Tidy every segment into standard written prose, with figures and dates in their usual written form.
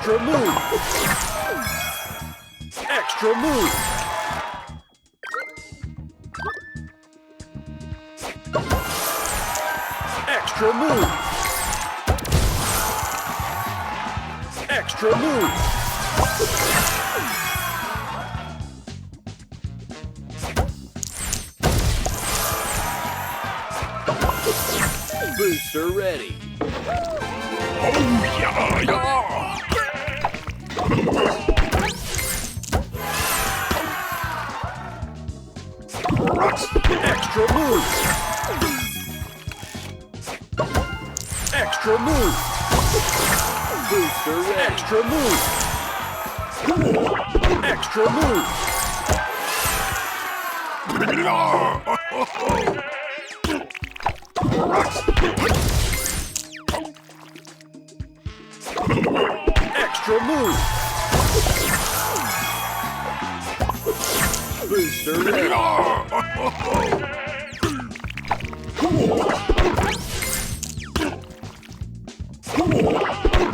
Extra move! Extra move! Extra move! Extra move! Booster ready. Oh yeah, yeah. Extra move! Extra move! Booster ready. Extra move! Extra move! Extra move! Booster ready.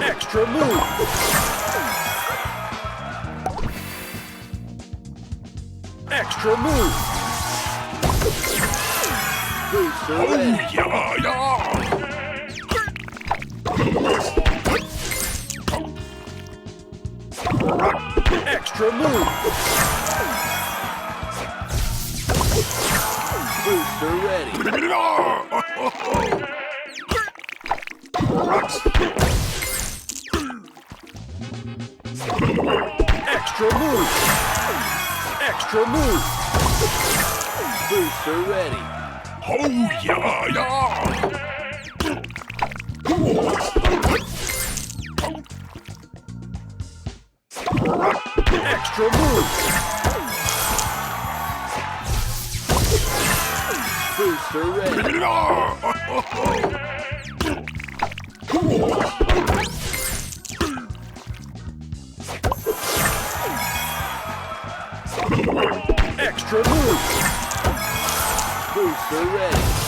Extra move! Extra move! Booster ready. Yeah, yeah. Extra move! Booster ready. Extra move! Extra move! Booster ready. Oh yeah, yeah. Extra move! Booster ready. Extra move! Booster ready.